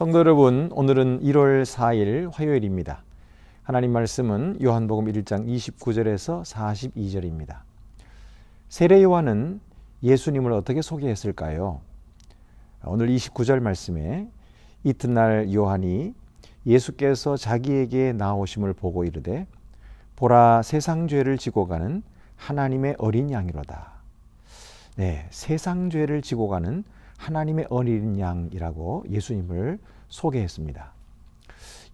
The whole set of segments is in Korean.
성도 여러분, 오늘은 1월 4일 화요일입니다. 하나님 말씀은 요한복음 1장 29절에서 42절입니다. 세례 요한은 예수님을 어떻게 소개했을까요? 오늘 29절 말씀에 이튿날 요한이 예수께서 자기에게 나오심을 보고 이르되 보라, 세상 죄를 지고 가는 하나님의 어린 양이로다. 네, 세상 죄를 지고 가는 하나님의 어린 양이라고 예수님을 소개했습니다.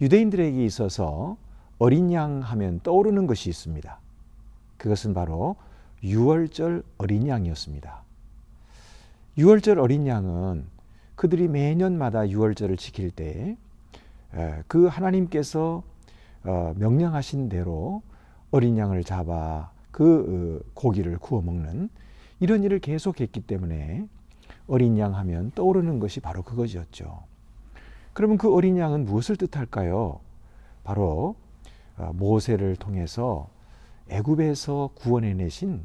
유대인들에게 있어서 어린 양 하면 떠오르는 것이 있습니다. 그것은 바로 유월절 어린 양이었습니다. 유월절 어린 양은 그들이 매년마다 유월절을 지킬 때 그 하나님께서 명령하신 대로 어린 양을 잡아 그 고기를 구워 먹는 이런 일을 계속했기 때문에 어린 양 하면 떠오르는 것이 바로 그것이었죠. 그러면 그 어린 양은 무엇을 뜻할까요? 바로 모세를 통해서 애굽에서 구원해내신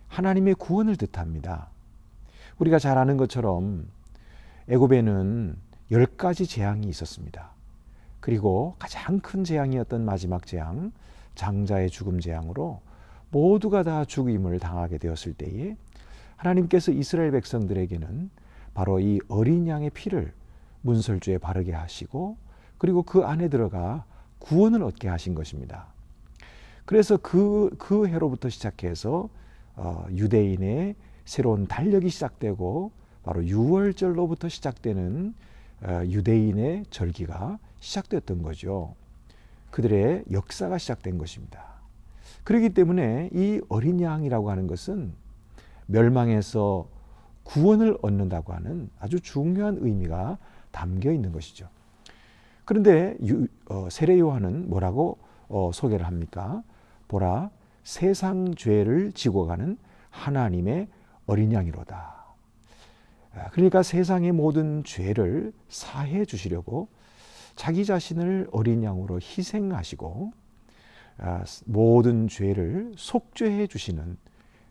하나님의 구원을 뜻합니다. 우리가 잘 아는 것처럼 애굽에는 10가지 재앙이 있었습니다. 그리고 가장 큰 재앙이었던 마지막 재앙, 장자의 죽음 재앙으로 모두가 다 죽임을 당하게 되었을 때에 하나님께서 이스라엘 백성들에게는 바로 이 어린 양의 피를 문설주에 바르게 하시고 그리고 그 안에 들어가 구원을 얻게 하신 것입니다. 그래서 그 해로부터 시작해서 유대인의 새로운 달력이 시작되고 바로 유월절로부터 시작되는 유대인의 절기가 시작됐던 거죠. 그들의 역사가 시작된 것입니다. 그렇기 때문에 이 어린 양이라고 하는 것은 멸망에서 구원을 얻는다고 하는 아주 중요한 의미가 담겨 있는 것이죠. 그런데 세례 요한은 뭐라고 소개를 합니까? 보라, 세상 죄를 지고 가는 하나님의 어린 양이로다. 그러니까 세상의 모든 죄를 사해 주시려고 자기 자신을 어린 양으로 희생하시고 모든 죄를 속죄해 주시는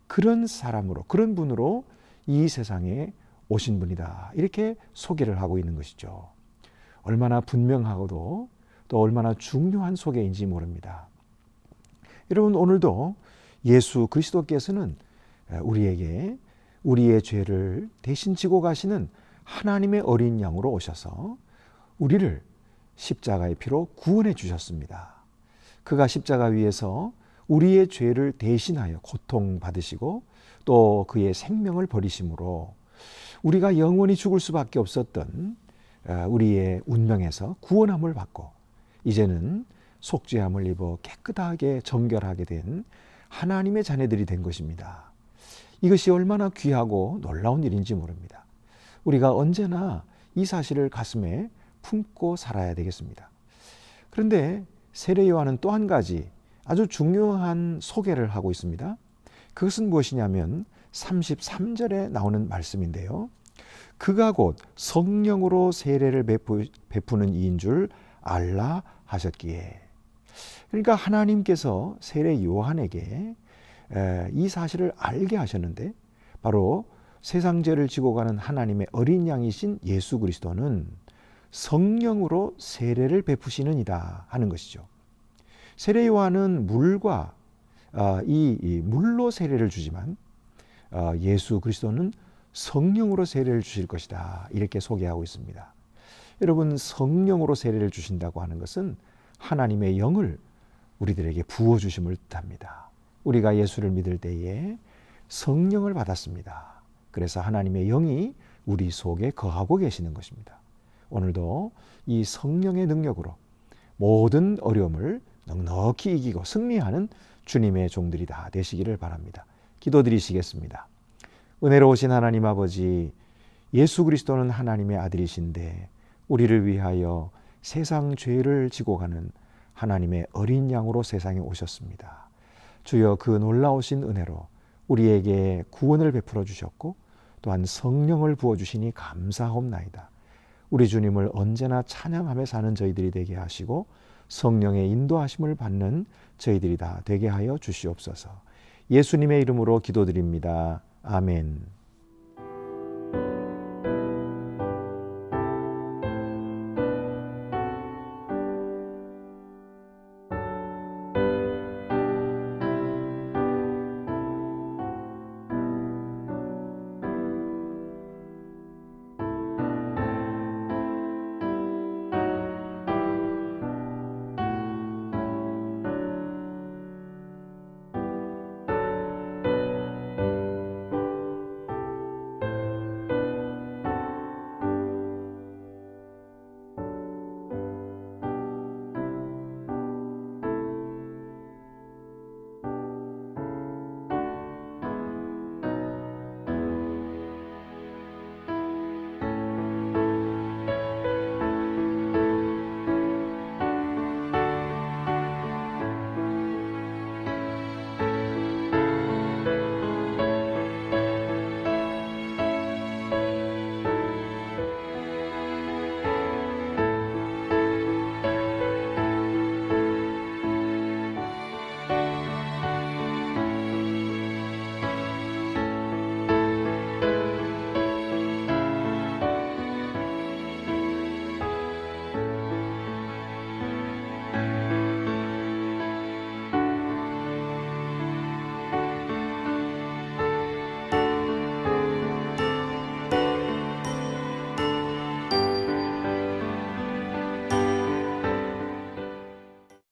그런 사람으로, 그런 분으로 이 세상에 오신 분이다. 이렇게 소개를 하고 있는 것이죠. 얼마나 분명하고도 또 얼마나 중요한 소개인지 모릅니다. 여러분, 오늘도 예수 그리스도께서는 우리에게 우리의 죄를 대신 지고 가시는 하나님의 어린 양으로 오셔서 우리를 십자가의 피로 구원해 주셨습니다. 그가 십자가 위에서 우리의 죄를 대신하여 고통받으시고 또 그의 생명을 버리심으로 우리가 영원히 죽을 수밖에 없었던 우리의 운명에서 구원함을 받고 이제는 속죄함을 입어 깨끗하게 정결하게 된 하나님의 자녀들이 된 것입니다. 이것이 얼마나 귀하고 놀라운 일인지 모릅니다. 우리가 언제나 이 사실을 가슴에 품고 살아야 되겠습니다. 그런데 세례 요한은 또 한 가지 아주 중요한 소개를 하고 있습니다. 그것은 무엇이냐면 33절에 나오는 말씀인데요. 그가 곧 성령으로 세례를 베푸는 이인 줄 알라 하셨기에. 그러니까 하나님께서 세례 요한에게 이 사실을 알게 하셨는데 바로 세상 죄를 지고 가는 하나님의 어린 양이신 예수 그리스도는 성령으로 세례를 베푸시는 이다 하는 것이죠. 세례 요한은 물과 이 물로 세례를 주지만 예수 그리스도는 성령으로 세례를 주실 것이다. 이렇게 소개하고 있습니다. 여러분, 성령으로 세례를 주신다고 하는 것은 하나님의 영을 우리들에게 부어주심을 뜻합니다. 우리가 예수를 믿을 때에 성령을 받았습니다. 그래서 하나님의 영이 우리 속에 거하고 계시는 것입니다. 오늘도 이 성령의 능력으로 모든 어려움을 넉넉히 이기고 승리하는 주님의 종들이 다 되시기를 바랍니다. 기도드리시겠습니다. 은혜로우신 하나님 아버지, 예수 그리스도는 하나님의 아들이신데 우리를 위하여 세상 죄를 지고 가는 하나님의 어린 양으로 세상에 오셨습니다. 주여, 그 놀라우신 은혜로 우리에게 구원을 베풀어 주셨고 또한 성령을 부어주시니 감사하옵나이다. 우리 주님을 언제나 찬양하며 사는 저희들이 되게 하시고 성령의 인도하심을 받는 저희들이 다 되게 하여 주시옵소서. 예수님의 이름으로 기도드립니다. 아멘.